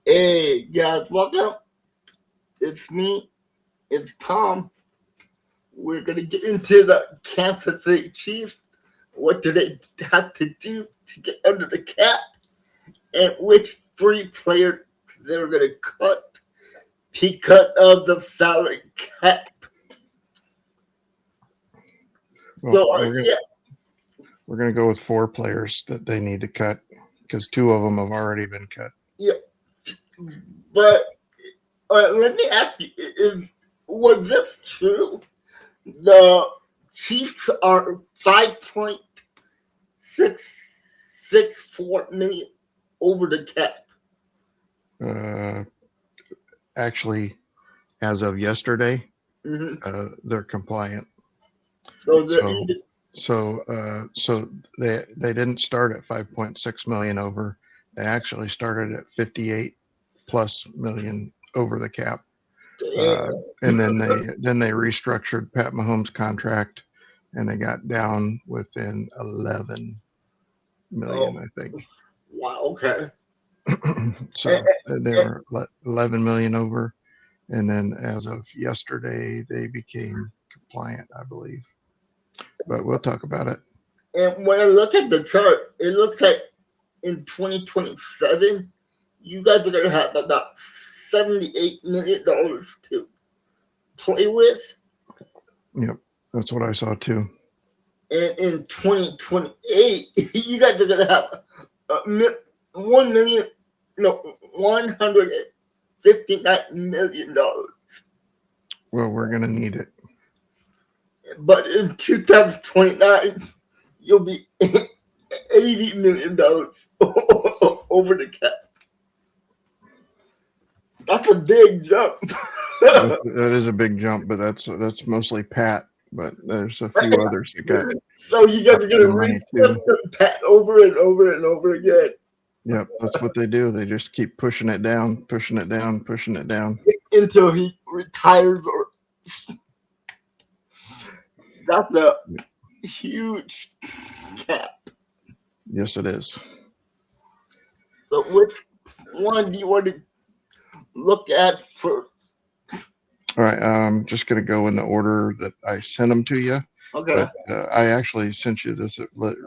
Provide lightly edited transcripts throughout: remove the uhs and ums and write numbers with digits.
Hey guys, welcome. It's me. It's Tom. We're gonna get into the Kansas City Chiefs. What do they have to do to get under the cap, and which three players they're gonna cut because of the salary cap? Well, we're gonna go with 4 players that they need to cut because 2 of them have already been cut. Yeah, but let me ask you: was this true? The Chiefs are 5.664 million over the cap. Actually, as of yesterday, they're compliant. So they didn't start at 5.6 million over. They actually started at 58 plus million over the cap. And then they restructured Pat Mahomes' contract, and they got down within 11 million, I think. Wow. Okay. So they were 11 million over, and then as of yesterday, they became compliant, I believe. But we'll talk about it. And when I look at the chart, it looks like in 2027, you guys are going to have about $78 million to play with. Yep, that's what I saw too. And in 2028, you guys are going to have $159 million. Well, we're going to need it. But in 2029, you'll be $80 million over the cap. That's a big jump. That is a big jump, but that's mostly Pat. But there's a few others that got. So you guys are going to reach Pat over and over and over again. Yep, that's what they do. They just keep pushing it down until he retires. Or that's a huge cap. Yes, it is. So which one do you want to look at first? All right, I'm just going to go in the order that I sent them to you. Okay. But I actually sent you this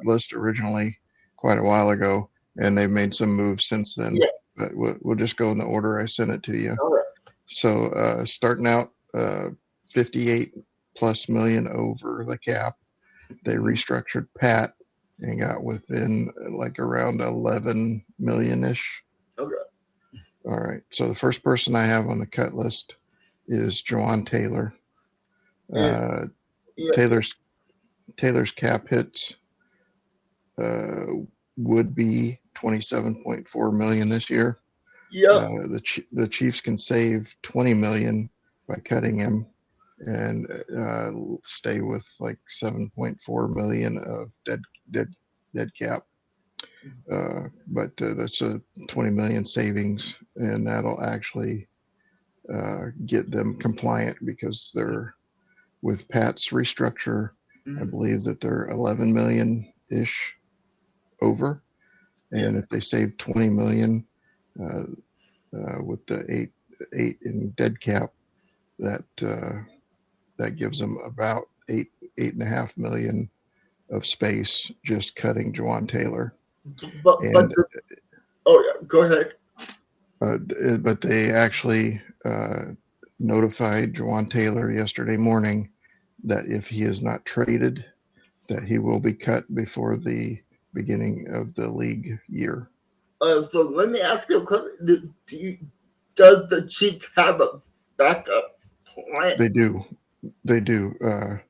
list originally quite a while ago, and they've made some moves since then. Yeah. But we'll just go in the order I sent it to you. All right. So starting out 58 plus million over the cap. They restructured Pat and got within like around 11 million-ish. Okay. All right. So the first person I have on the cut list is Juwan Taylor. Taylor's cap hits would be 27.4 million this year. Yeah. The Chiefs can save 20 million by cutting him and stay with like 7.4 million of dead cap. But that's a 20 million savings, and that'll actually get them compliant because they're with Pat's restructure. I believe that they're 11 million ish over, and if they save 20 million with the eight in dead cap, that gives them about 8.5 million of space just cutting Juwan Taylor. But go ahead. But they actually notified Juwan Taylor yesterday morning that if he is not traded, that he will be cut before the beginning of the league year. So let me ask you a question. Does the Chiefs have a backup plan? They do.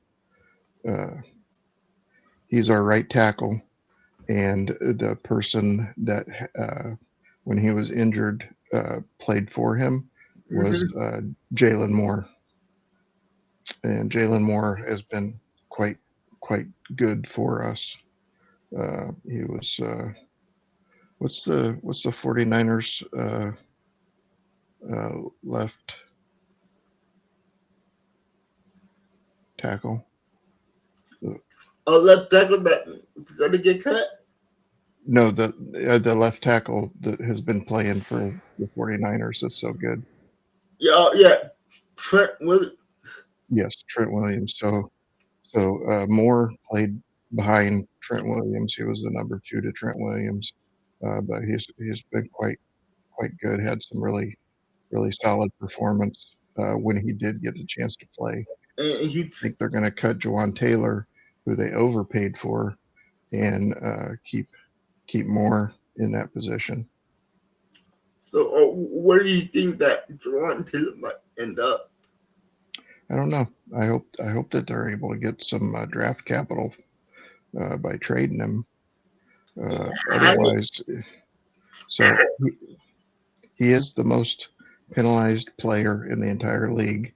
He's our right tackle, and the person that when he was injured played for him was Jalen Moore, and Jalen Moore has been quite good for us. He was what's the 49ers left tackle? Oh, left tackle that gonna get cut. No, the left tackle that has been playing for the 49ers is so good. Yeah, yeah. Trent Williams. Yes, Trent Williams. So Moore played behind Trent Williams. He was the number 2 to Trent Williams, but he's been quite good. Had some really solid performance when he did get the chance to play. And I he's think they're going to cut Jawan Taylor, who they overpaid for, and keep Moore in that position. so. Where do you think that Jawan Taylor might end up? I don't know. I hope that they're able to get some draft capital by trading him. I mean, Otherwise, so he is the most penalized player in the entire league.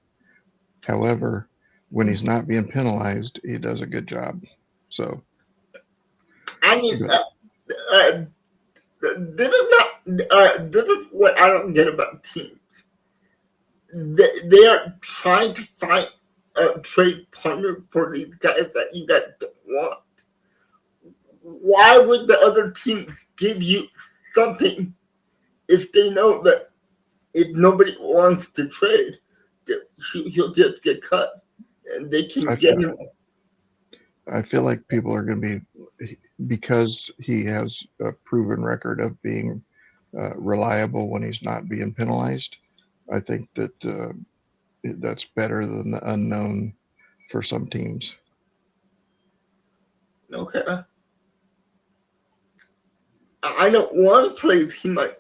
However, when he's not being penalized, he does a good job. So, I mean, but this is not. This is what I don't get about teams. They are trying to find a trade partner for these guys that you guys don't want. Why would the other team give you something if they know that if nobody wants to trade, that he'll just get cut and they can I get feel, him? I feel like people are going to be, because he has a proven record of being reliable when he's not being penalized. I think that that's better than the unknown for some teams. Okay. I know one place he might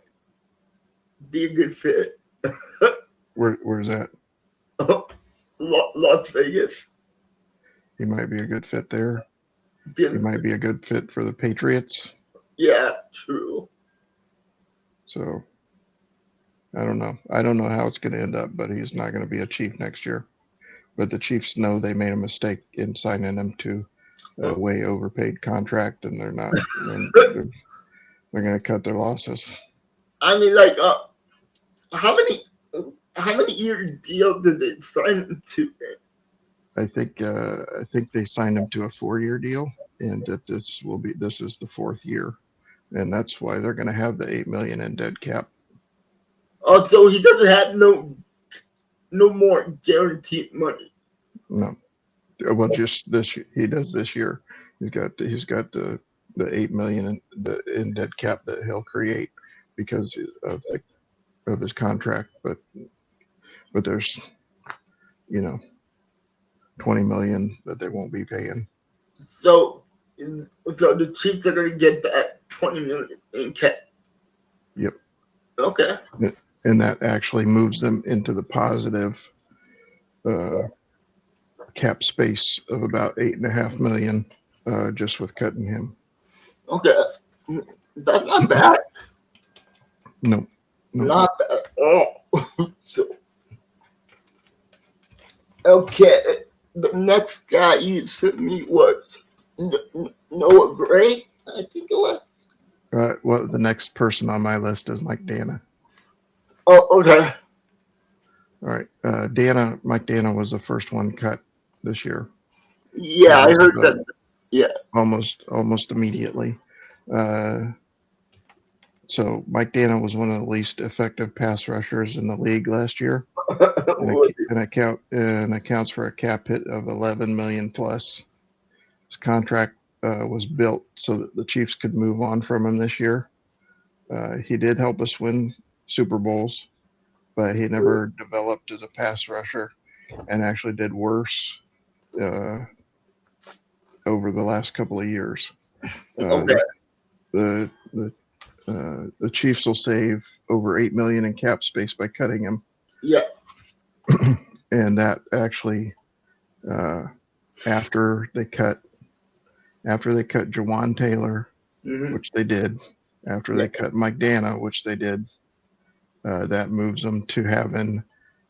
be a good fit. Where's that? Las Vegas. He might be a good fit there. He Been, might be a good fit for the Patriots. yeah, true. So I don't know. I don't know how it's going to end up, but he's not going to be a Chief next year. But the Chiefs know they made a mistake in signing him to a way overpaid contract, and they're not. They're going to cut their losses. I mean, like, how many year deal did they sign him to? I think they signed him to a 4-year deal, and that this is the 4th year, and that's why they're going to have the $8 million in dead cap. Oh, so he doesn't have no more guaranteed money. No, well, just this he does this year. He's got the $8 million in dead cap that he'll create because of his contract, but there's 20 million that they won't be paying. So the Chiefs are going to get that 20 million in cap. Yep. Okay. And that actually moves them into the positive cap space of about $8.5 million just with cutting him. Okay. That's not bad. No. Not bad at all. So, okay. The next guy you sent me was Noah Gray, I think it was. Well, the next person on my list is Mike Dana. Oh, okay. All right. Mike Dana was the first one cut this year. Yeah, I heard that. Yeah. Almost immediately. So Mike Dana was one of the least effective pass rushers in the league last year, and accounts for a cap hit of 11 million plus. His contract was built so that the Chiefs could move on from him this year. He did help us win Super Bowls, but he never developed as a pass rusher, and actually did worse over the last couple of years. Okay. The Chiefs will save over $8 million in cap space by cutting him. Yeah. And that actually, after they cut Jawan Taylor, which they did, after they cut Mike Dana, which they did, that moves them to having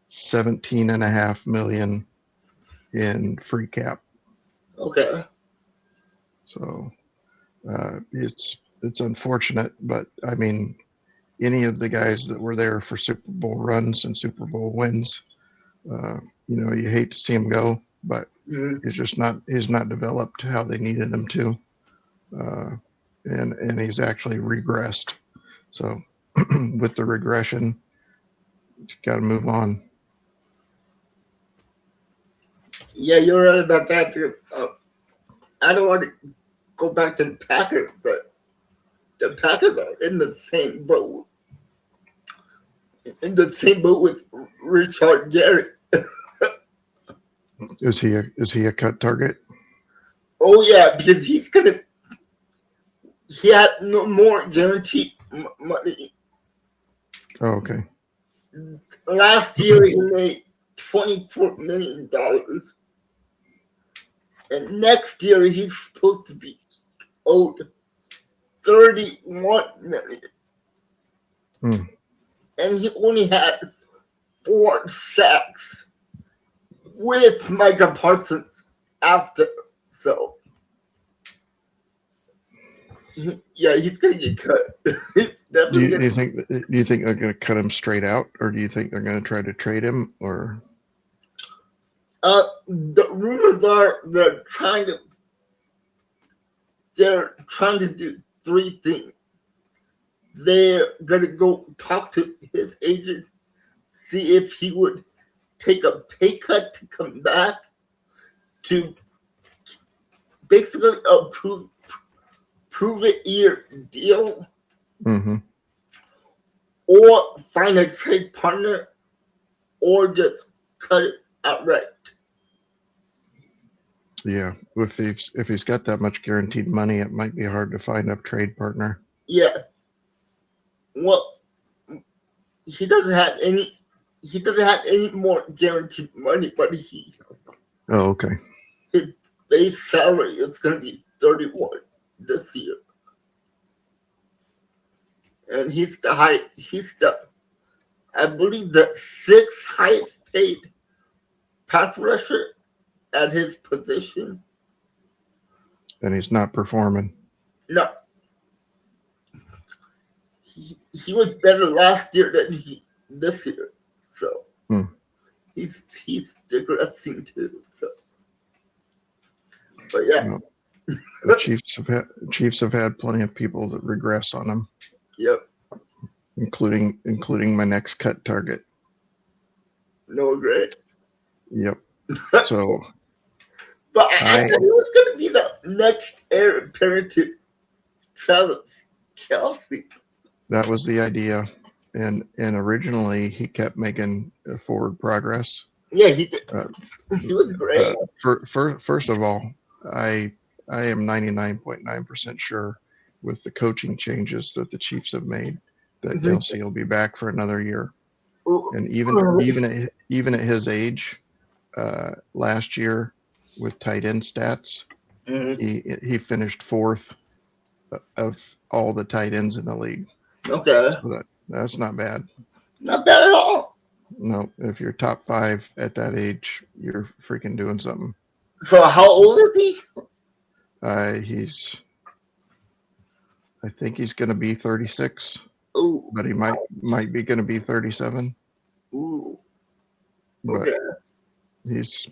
$17.5 million in free cap. Okay. So it's unfortunate, but I mean, any of the guys that were there for Super Bowl runs and Super Bowl wins, you hate to see them go, but Mhm. he's not developed how they needed him to, and he's actually regressed. So with the regression, got to move on. Yeah, you're right about that. I don't want to go back to the Packers, but the Packers are in the same boat. In the same boat with Richard Garrett. Is he a cut target? Oh yeah, because he had no more guaranteed money. Oh, okay. Last year he made $24 million, and next year he's supposed to be owed 31 million, and he only had 4 sacks with Micah Parsons after. So, yeah, he's gonna get cut. He's Do definitely you think they're going to cut him straight out, or do you think they're going to try to trade him? Or the rumors are they're trying to do 3 things. They're gonna go talk to his agent, see if he would take a pay cut to come back, to basically prove it year deal, or find a trade partner, or just cut it outright. yeah, if he's got that much guaranteed money, it might be hard to find a trade partner. Yeah. Well, he doesn't have any. He doesn't have any more guaranteed money, but Oh, okay. his base salary is going to be 31 this year, and he's the I believe the 6th highest paid pass rusher at his position. And he's not performing. No, he was better last year than this year, so he's digressing too. So, but yeah, Well, the Chiefs have had plenty of people that regress on him. Yep, including my next cut target. No, great. Yep. So, but I thought he was going to be the next heir apparent to Travis Kelce. That was the idea, and originally he kept making forward progress. Yeah, he did. He was great. First of all, I am 99.9% sure with the coaching changes that the Chiefs have made that Kelce will be back for another year. And even at his age, last year with tight end stats, he finished 4th of all the tight ends in the league. Okay, so that's not bad. Not bad at all. No, if you're top 5 at that age, you're freaking doing something. So how old is he? I think he's going to be 36. Ooh. But he might be going to be 37. Ooh. Okay. But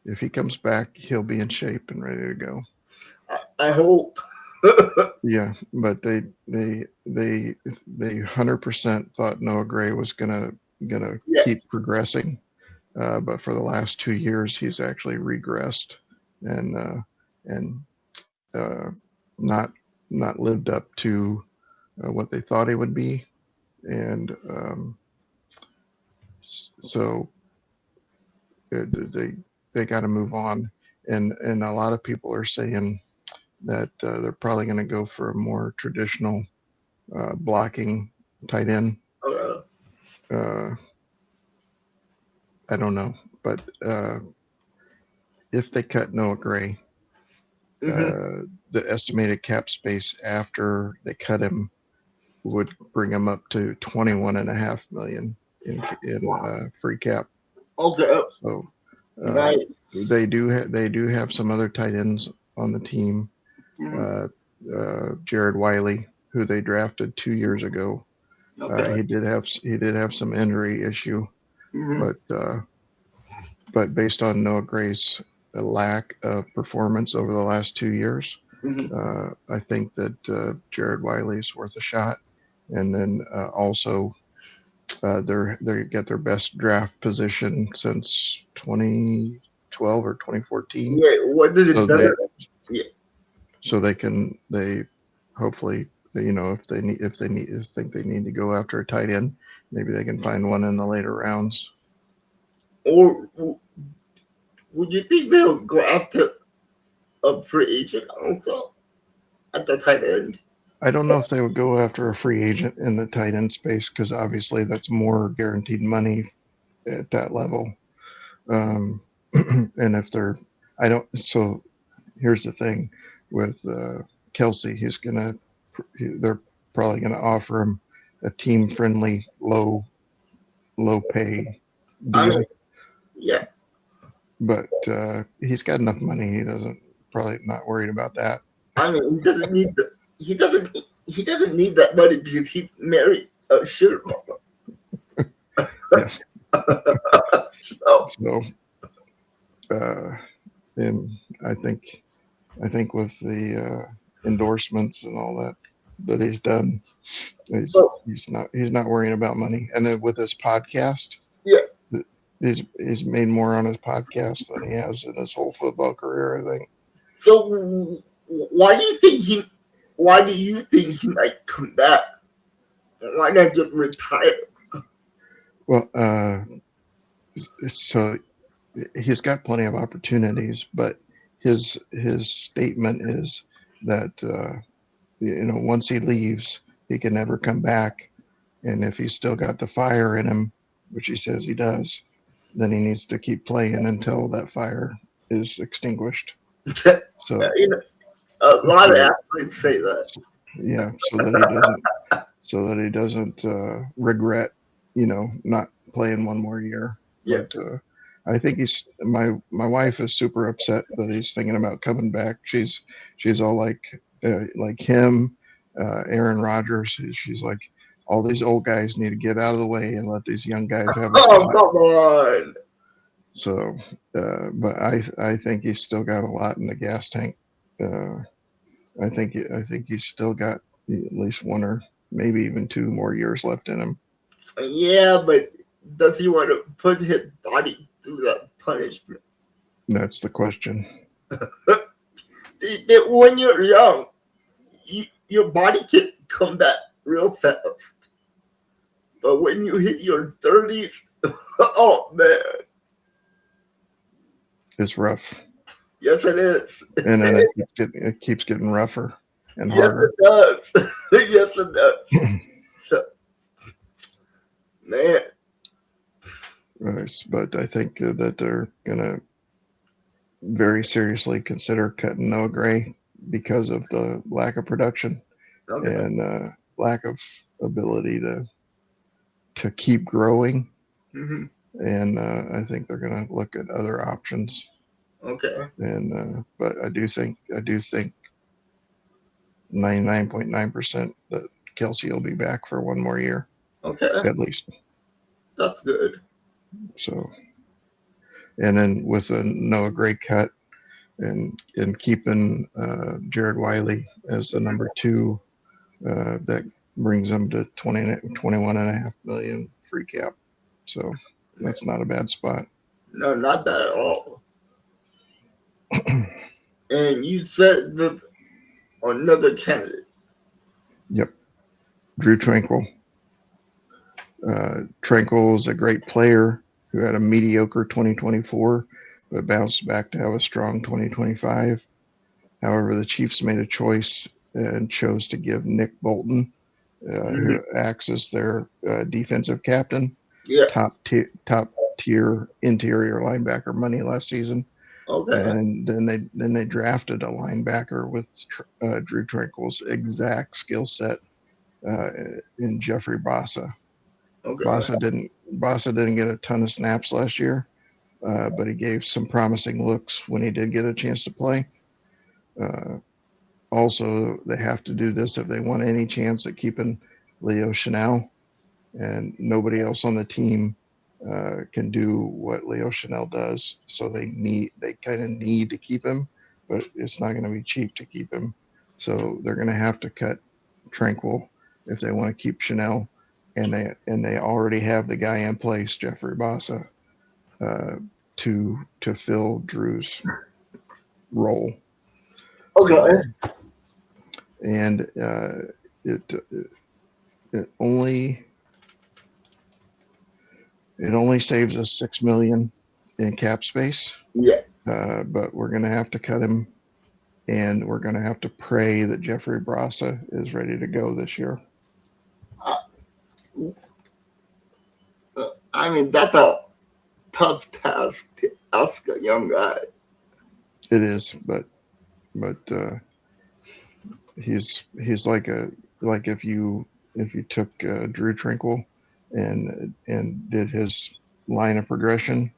if he comes back, he'll be in shape and ready to go. I hope. Yeah, but they 100% thought Noah Gray was gonna keep progressing, but for the last 2 years he's actually regressed and not lived up to what they thought he would be, and so they got to move on, and a lot of people are saying that they're probably going to go for a more traditional blocking tight end. I don't know, but if they cut Noah Gray, the estimated cap space after they cut him would bring him up to 21.5 million in free cap. Okay. So nice. they do have some other tight ends on the team. Jared Wiley, who they drafted 2 years ago. Okay. He did have some injury issue, but but based on Noah Gray's lack of performance over the last 2 years, I think that Jared Wiley is worth a shot. And then also, they get their best draft position since 2012 or 2014. Yeah, what did So it better? Yeah. So they hopefully, if they think they need to go after a tight end, maybe they can find one in the later rounds. Or would you think they'll go after a free agent also at the tight end? I don't know if they would go after a free agent in the tight end space, because obviously that's more guaranteed money at that level. And if they're, I don't. So here's the thing with Kelsey, they're probably gonna offer him a team friendly low pay I deal. mean, yeah. But he's got enough money. He doesn't, probably not worried about that. I mean, he doesn't need that money because he's married a sugar mama. Yeah. So, and I think with the endorsements and all that he's done, he's not worrying about money. And then with his podcast, yeah, he's made more on his podcast than he has in his whole football career, I think. So why do you think he might come back? Why not just retire? Well, so he's got plenty of opportunities, but his statement is that once he leaves, he can never come back, and if he's still got the fire in him, which he says he does, then he needs to keep playing until that fire is extinguished. So a lot of athletes say that. Yeah, so that he doesn't regret, not playing one more year. Yeah. But I think my wife is super upset that he's thinking about coming back. She's all like him, Aaron Rodgers. She's like, all these old guys need to get out of the way and let these young guys have a spot. Oh, come on. So, but I think he's still got a lot in the gas tank. I think he's still got at least one or maybe even 2 more years left in him. Yeah, but does he want to put his body through that punishment? That's the question. When you're young, your body can come back real fast. But when you hit your 30s, oh man. It's rough. Yes, it is. And then it keeps getting rougher and harder. Yes, it does. Yes, it does. So, man. But I think that they're going to very seriously consider cutting Noah Gray because of the lack of production and lack of ability to keep growing. Mm-hmm. And I think they're going to look at other options. Okay. And but I do think 99.9% that Kelsey will be back for one more year. Okay. At least. That's good. So, and then with a Noah Gray cut and keeping Jared Wiley as the number 2, that brings them to 21.5 million free cap. So that's not a bad spot. No, not bad at all. And you said another candidate. Yep. Drew Tranquil. Tranquil is a great player who had a mediocre 2024, but bounced back to have a strong 2025. However, the Chiefs made a choice and chose to give Nick Bolton, who acts as their defensive captain, top tier interior linebacker money last season. Okay. And then they drafted a linebacker with Drew Tranquil's exact skill set in Jeffrey Bassa. Okay. Bassa didn't get a ton of snaps last year, but he gave some promising looks when he did get a chance to play. Also, they have to do this if they want any chance at keeping Leo Chenal, and nobody else on the team can do what Leo Chanel does. So they kind of need to keep him, but it's not going to be cheap to keep him. So they're going to have to cut Tranquil if they want to keep Chanel, and they already have the guy in place, Jeffrey Bassa, to fill Drew's role. Okay. And it only saves us $6 million in cap space. Yeah. But we're going to have to cut him, and we're going to have to pray that Jeffrey Bassa is ready to go this year. I mean, that's a tough task to ask a young guy. It is, but he's like if you took Drew Tranquil and did his line of progression,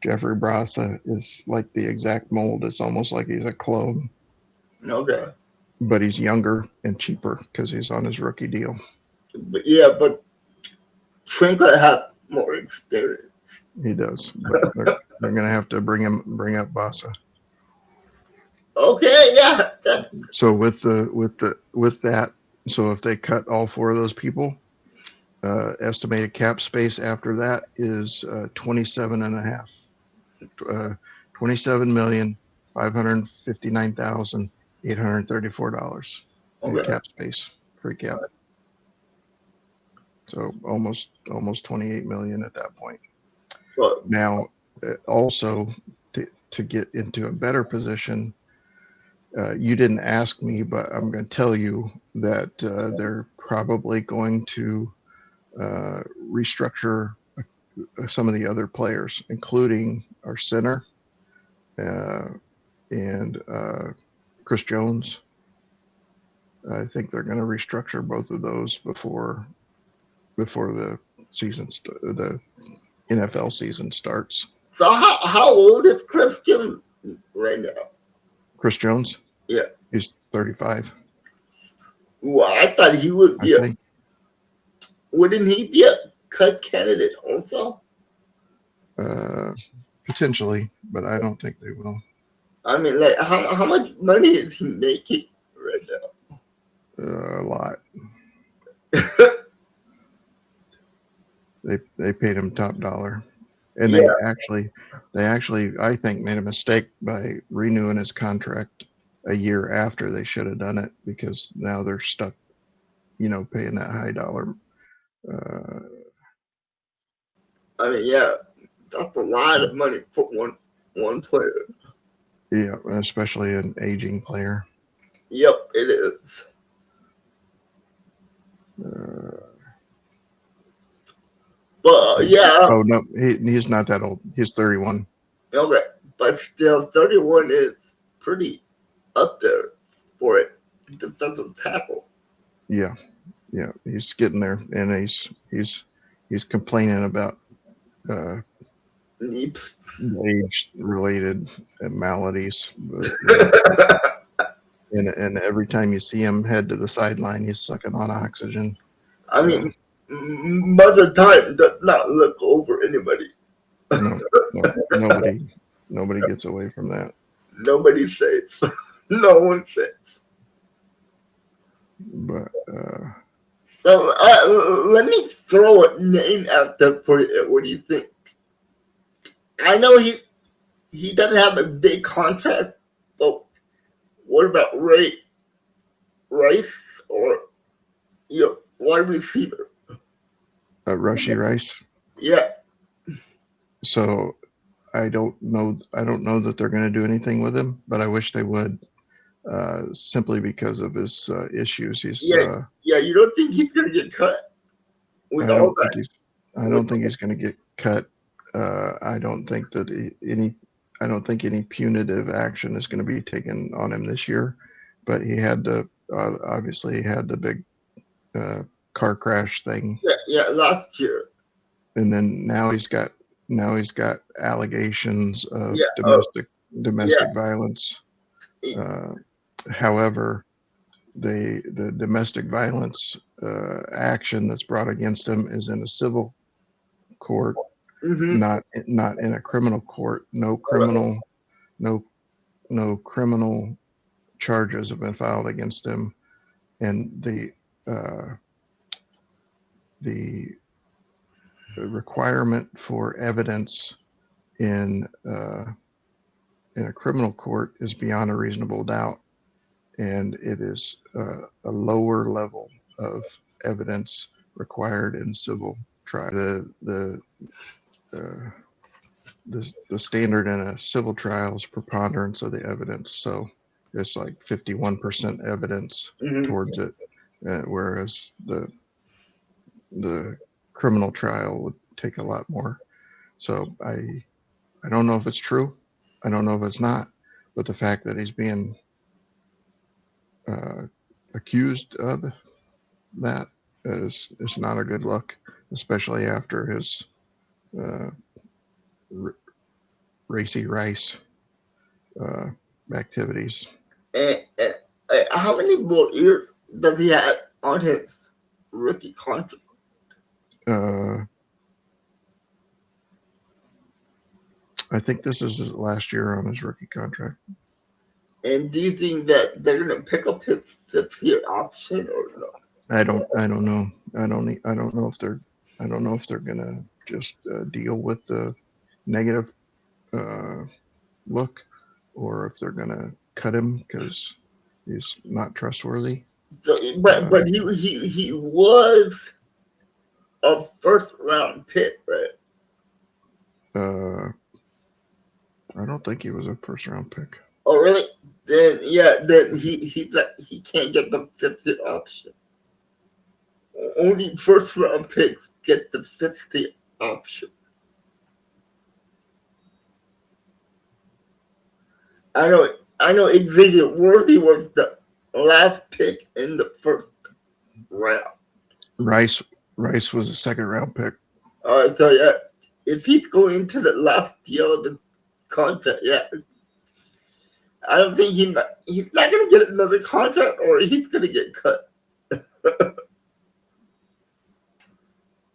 Jeffrey Bassa is like the exact mold. It's almost like he's a clone. Okay. But he's younger and cheaper because he's on his rookie deal. But Tranquil has more experience. He does, but they're going to have to bring up Bassa. Okay, yeah. So with that, so if they cut all four of those people, estimated cap space after that is $27,559,834 in cap space, free cap. So almost 28 million at that point. But now, also to get into a better position, you didn't ask me, but I'm going to tell you that they're probably going to restructure some of the other players, including our center and Chris Jones. I think they're going to restructure both of those before the season, the NFL season starts. So how old is Chris Jones right now? Chris Jones? Yeah. He's 35. Well, I thought he would be wouldn't he be a cut candidate also? Potentially, but I don't think they will. I mean, like, how much money is he making right now? A lot. They paid him top dollar, and they actually I think made a mistake by renewing his contract a year after they should have done it, because now they're stuck, paying that high dollar. I mean, yeah, that's a lot of money for one player. Yeah, especially an aging player. Yep, it is. But yeah. Oh no, he's not that old. He's 31. Okay, but still, 31 is pretty up there for it. Defensive tackle. Yeah, he's getting there, and he's complaining about age-related maladies. But, and every time you see him head to the sideline, he's sucking on oxygen. I mean, Mother Time does not look over anybody. No, nobody gets away from that. Nobody's safe. No one's safe. But so let me throw a name out there for you. What do you think? I know he doesn't have a big contract, but what about Rice or wide receiver? Rashee Rice. Yeah. So I don't know that they're going to do anything with him, but I wish they would, simply because of his issues. He's you don't think he's going to get cut? I don't think he's going to get cut. I don't think that any punitive action is going to be taken on him this year, but he had obviously he had the big car crash thing. Yeah, last year. And then now he's got allegations of domestic violence. However, the domestic violence action that's brought against him is in a civil court, Mm-hmm. not in a criminal court. No criminal charges have been filed against him, and the requirement for evidence in a criminal court is beyond a reasonable doubt, and it is a lower level of evidence required in civil trial. The standard in a civil trial is preponderance of the evidence, so it's like 51% evidence Mm-hmm. towards it, whereas the criminal trial would take a lot more. So I don't know if it's true. I don't know if it's not, but the fact that he's being accused of that is not a good look, especially after his racy rice activities. And how many more years does he have on his rookie contract? I think this is his last year on his rookie contract. And do you think that they're gonna pick up his 5th-year option or no? I don't know. I don't know if they're gonna just deal with the negative look, or if they're gonna cut him because he's not trustworthy. So, but he was a 1st-round pick, right? I don't think he was a 1st-round pick. Oh, really? Then he can't get the 5th-year option. Only 1st-round picks get the 5th-year option. I know Xavier Worthy was the last pick in the 1st round. Rice was a 2nd-round pick. So yeah, if he's going to the last deal of the contract, yeah, I don't think he's not gonna get another contract, or he's gonna get cut.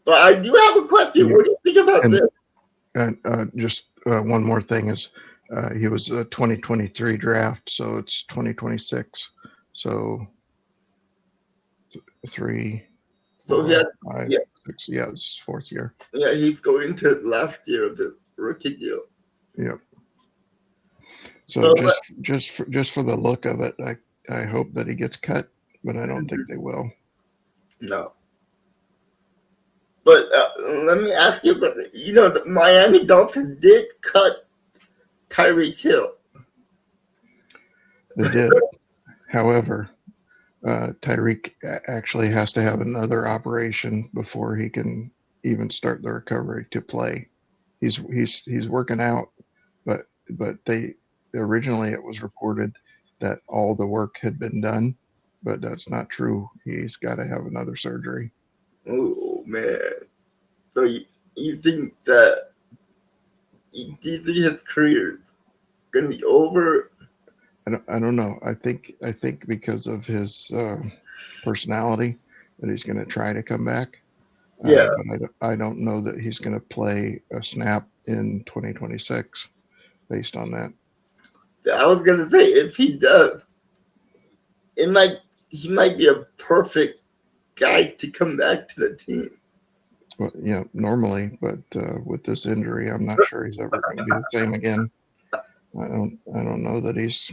But I do have a question. Yeah. What do you think about this? And just one more thing is, he was a 2023 draft, so it's 2026. So 3, 4, yeah, 5, 6. Yeah, it's 4th year. Yeah, he's going to last year of the rookie deal. Yep. So just for the look of it, I hope that he gets cut, but I don't think they will. No. But let me ask you, the Miami Dolphins did cut Tyreek Hill. They did. However, Tyreek actually has to have another operation before he can even start the recovery to play. He's working out, but they originally it was reported that all the work had been done, but that's not true. He's got to have another surgery. Oh man! So you think that? Do you think his career is gonna be over? I don't know. I think because of his personality that he's going to try to come back. Yeah. But I don't know that he's going to play a snap in 2026 based on that. I was going to say, if he does, he might be a perfect guy to come back to the team. Well, yeah, normally, but with this injury, I'm not sure he's ever going to be the same again. I don't know that he's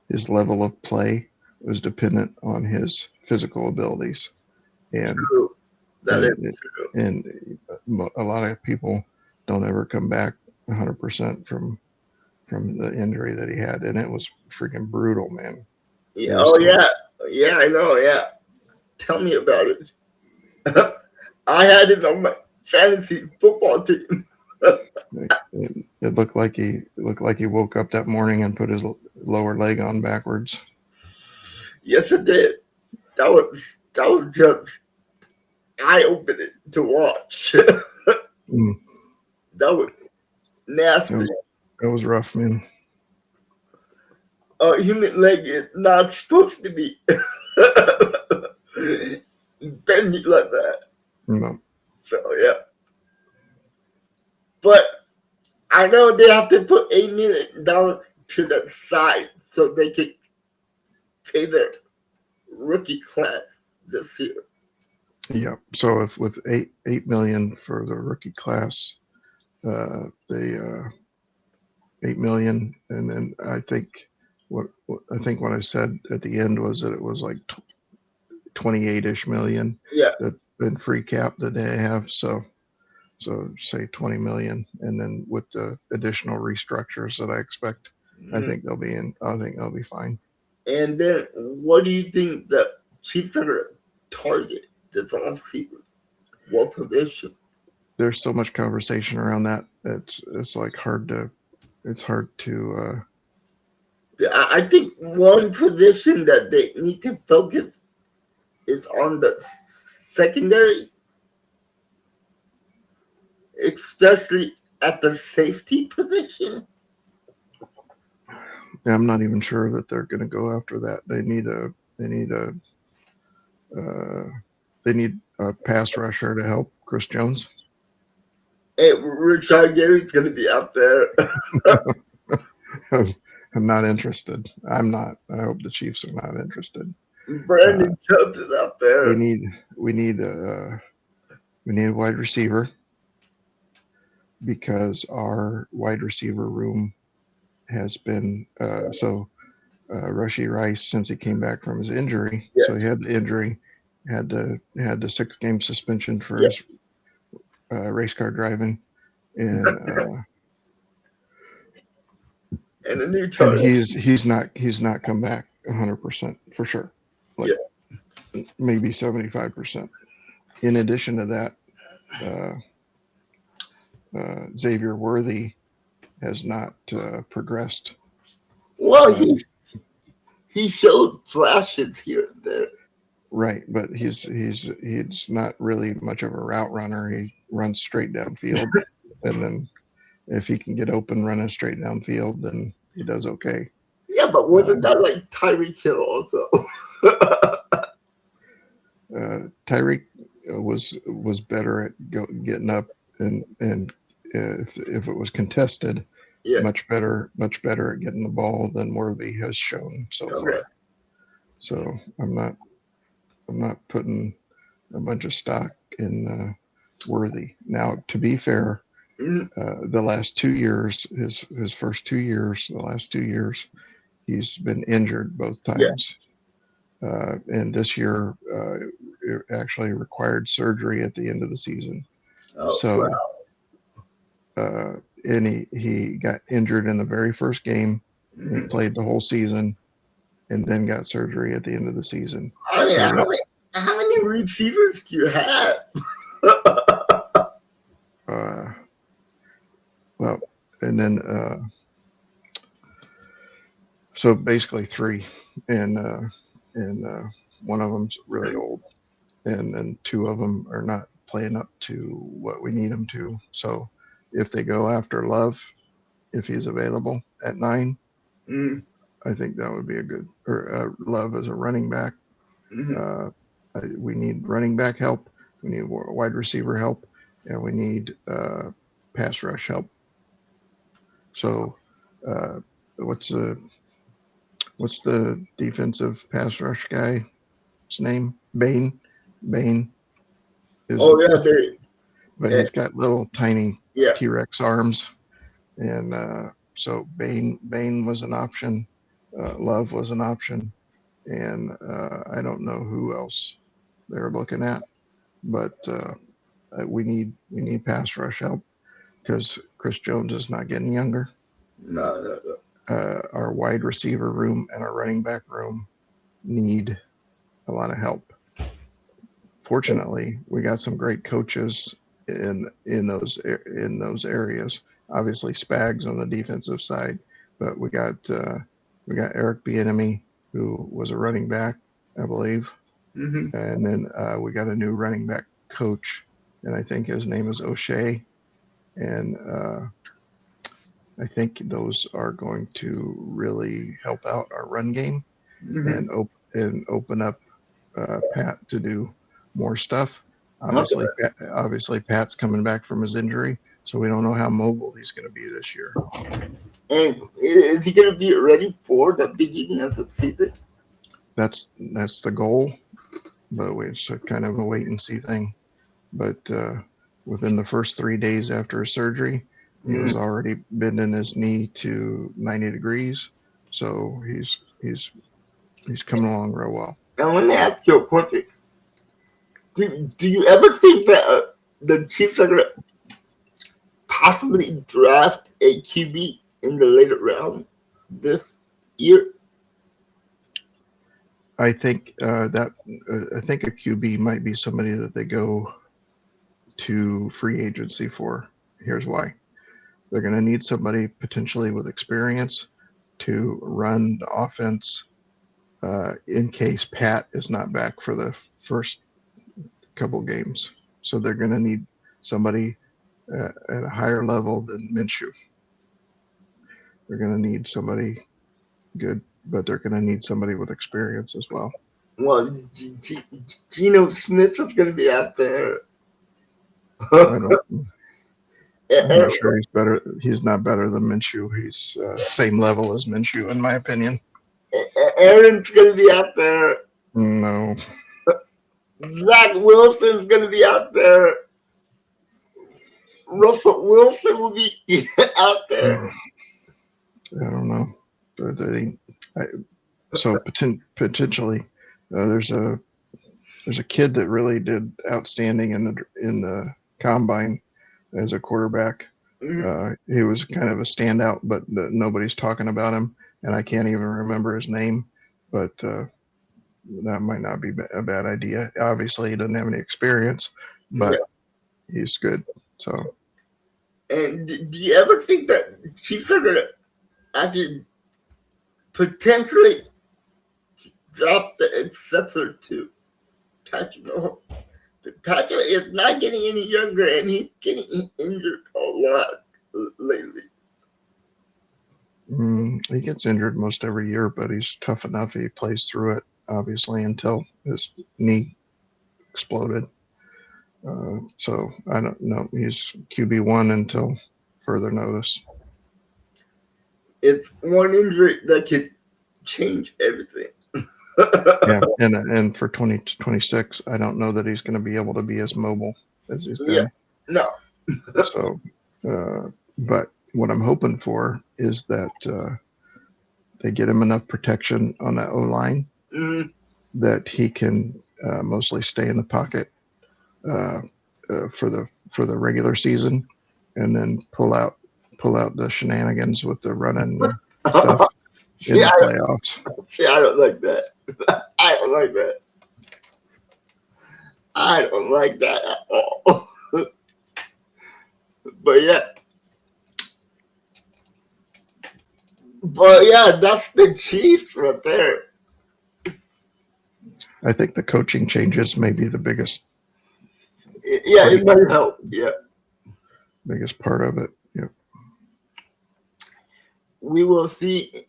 his level of play was dependent on his physical abilities, and true. Is true. And a lot of people don't ever come back 100% from the injury that he had, and it was freaking brutal, man. Yeah. Oh yeah, I know. Yeah, tell me about it. I had it on my fantasy football team. It looked like he woke up that morning and put his lower leg on backwards. Yes, it did. That was just eye-opening to watch. That was nasty. That was rough, man. A human leg is not supposed to be bendy like that. No. So yeah, but I know they have to put $8 million to the side so they can pay their rookie class this year. Yeah. So if with 8 million for the rookie class, they 8 million, and then I think what I said at the end was that it was like 28-ish million Yeah, that in free cap that they have. So say 20 million, and then with the additional restructures that I expect, I think they'll be in. I think they'll be fine. and then what do you think the Chiefs are gonna target this offseason? What position? There's so much conversation around that. It's like hard to. It's hard to. I think one position that they need to focus is on the secondary, especially at the safety position. I'm not even sure that they're going to go after that. They need a. They need a pass rusher to help Chris Jones. Hey, Richard Gary's going to be out there. I'm not interested. I'm not. I hope the Chiefs are not interested. Brandon Chubbs is out there. We need a wide receiver because our wide receiver room has been Rashee Rice, since he came back from his injury. Yeah. So he had the injury, had the 6-game suspension for Yeah. his race car driving, and and a new and target. he's not come back 100% for sure. Like maybe 75%. In addition to that, Xavier Worthy has not progressed. Well, he showed flashes here and there. Right, but he's not really much of a route runner. He runs straight downfield, and then if he can get open running straight downfield, then he does okay. Yeah, but wasn't that like Tyreek Hill also? Tyreek was better at getting up, and if it was contested, much better at getting the ball than Worthy has shown so far. So I'm not putting a bunch of stock in Worthy. Now, to be fair, the last 2 years, his first 2 years, the last 2 years, he's been injured both times. And this year, it actually required surgery at the end of the season. And he got injured in the very first game. He played the whole season, and then got surgery at the end of the season. How many receivers do you have? Well, and then so basically 3, and one of them's really old, and then 2 of them are not playing up to what we need them to. So if they go after Love, if he's available at 9, I think that would be a good, or Love as a running back. We need running back help. We need wide receiver help, and we need pass rush help. So, what's the defensive pass rush guy's name? Bain. Bain. Bain. But he's got little tiny T-Rex arms, and so Bain was an option. Love was an option, and I don't know who else they're looking at, but we need pass rush help because Chris Jones is not getting younger. No. Our wide receiver room and our running back room need a lot of help. Fortunately, we got some great coaches in those areas. Obviously, Spags on the defensive side, but we got Eric Bieniemy, who was a running back, I believe, and then we got a new running back coach, and I think his name is O'Shea, and I think those are going to really help out our run game and open up Pat to do more stuff. Okay. Obviously, Pat's coming back from his injury, so we don't know how mobile he's going to be this year. And is he going to be ready for the beginning of the season? That's the goal, but it's kind of a wait and see thing. But within the first 3 days after his surgery, he was already bending his knee to 90 degrees, so he's coming along real well. And let me ask you a question. Do you ever think that the Chiefs are going to possibly draft a QB in the later round this year? I think I think a QB might be somebody that they go to free agency for. Here's why. They're going to need somebody potentially with experience to run the offense in case Pat is not back for the first couple games. So they're going to need somebody at a higher level than Minshew. They're going to need somebody good, but they're going to need somebody with experience as well. Well, Geno Smith is going to be out there. I'm not sure he's better. He's not better than Minshew. He's same level as Minshew, in my opinion. Aaron's going to be out there. No. Zach Wilson's going to be out there. Russell Wilson will be out there. I don't know. So potentially, there's a kid that really did outstanding in the combine as a quarterback. He was kind of a standout, but nobody's talking about him, and I can't even remember his name. But that might not be a bad idea. Obviously, he doesn't have any experience, but he's good. So. And do you ever think that Chiefs are going to actually potentially drop the successor to Patrick Mahomes? Patrick is not getting any younger, and he's getting injured a lot lately. He gets injured most every year, but he's tough enough. He plays through it, obviously, until his knee exploded. So I don't know. He's QB1 until further notice. It's one injury that could change everything. Yeah, and for 2026, I don't know that he's going to be able to be as mobile as he's been. Yeah, no. So, but what I'm hoping for is that they get him enough protection on that O-line that he can mostly stay in the pocket for the regular season, and then pull out the shenanigans with the running stuff in the playoffs. See, I don't like that. I don't like that. I don't like that at all. But yeah, that's the Chiefs right there. I think the coaching changes may be the biggest. Yeah, it might help. Yeah, biggest part of it. Yeah. We will see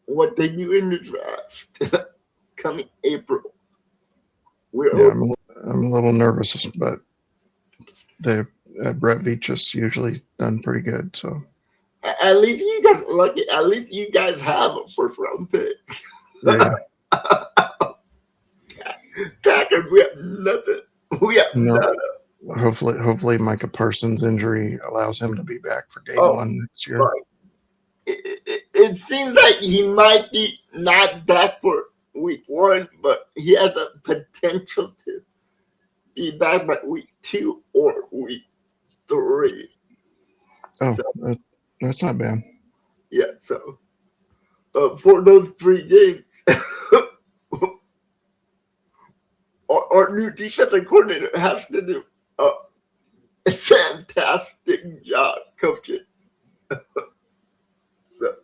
what they do in the draft coming April. I'm a little nervous, but Brett Veach has usually done pretty good. So at least you guys lucky. At least you guys have a first round pick. Yeah. Packers, we have nothing. We have nothing. Hopefully Micah Parsons' injury allows him to be back for game one next year. Right. It seems like he might be not back for week 1, but he has a potential to be back by week 2 or week 3. Oh, so, that's not bad. Yeah, so for those 3 games, our new defensive coordinator has to do a fantastic job coaching. So,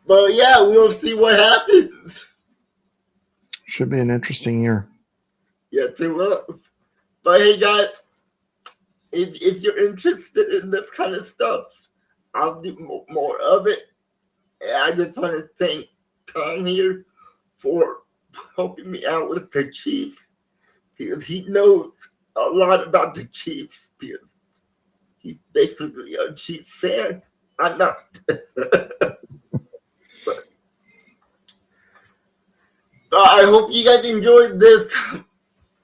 but yeah, we'll see what happens. Should be an interesting year. Yes, it will. But hey, guys, if you're interested in this kind of stuff, I'll do more of it. And I just want to thank Tom here for helping me out with the Chiefs because he knows a lot about the Chiefs because he's basically a Chiefs fan. I'm not. But I hope you guys enjoyed this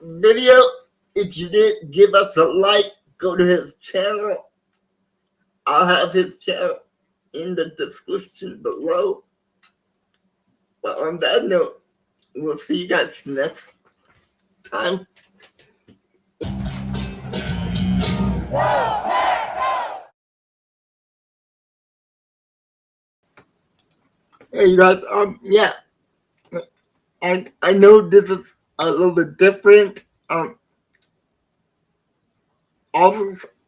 video. If you did, give us a like. Go to his channel. I'll have his channel in the description below. But on that note, we'll see you guys next time. Hey, you guys, yeah. I know this is a little bit different.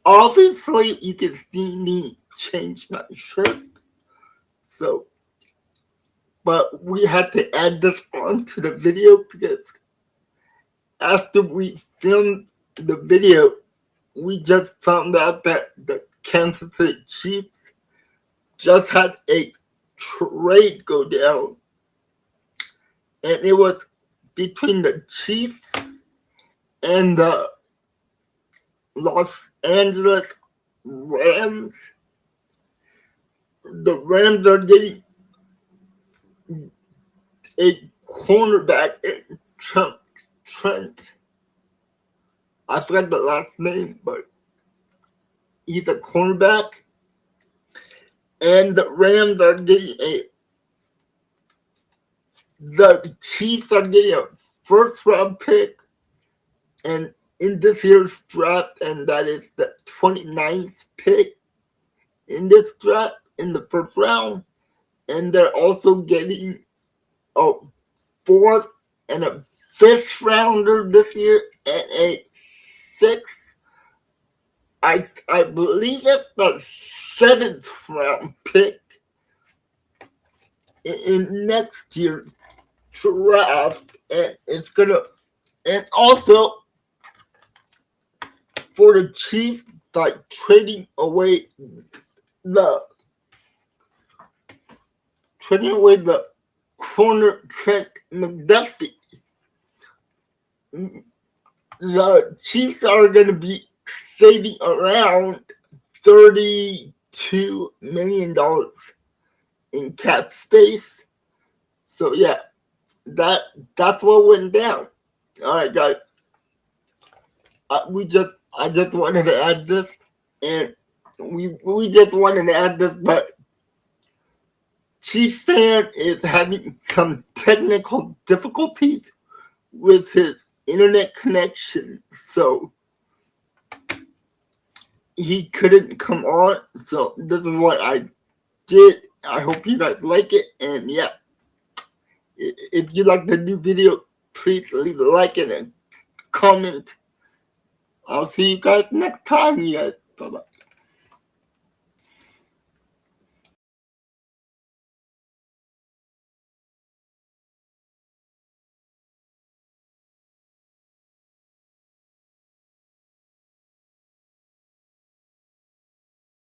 Obviously, you can see me change my shirt. So, but we had to add this onto the video because after we filmed the video, we just found out that the Kansas City Chiefs just had a trade go down. And it was between the Chiefs and the Los Angeles Rams. The Rams are getting a cornerback in Trent. I forgot the last name, but he's a cornerback. And the Rams are getting the Chiefs are getting a first round pick and in this year's draft, and that is the 29th pick in this draft in the first round. And they're also getting a 4th and a 5th rounder this year and a 6th. I believe it's the 7th round pick in next year's draft, and it's gonna, and also for the Chiefs by trading away the corner Trent McDuffie. The Chiefs are going to be saving around $32 million in cap space. So yeah, that's what went down. All right, guys. I just wanted to add this, and we just wanted to add this, but Chief fan is having some technical difficulties with his internet connection, so he couldn't come on. So this is what I did. I hope you guys like it, and yeah, if you like the new video, please leave a like and a comment. I'll see you guys next time, you guys. Bye-bye.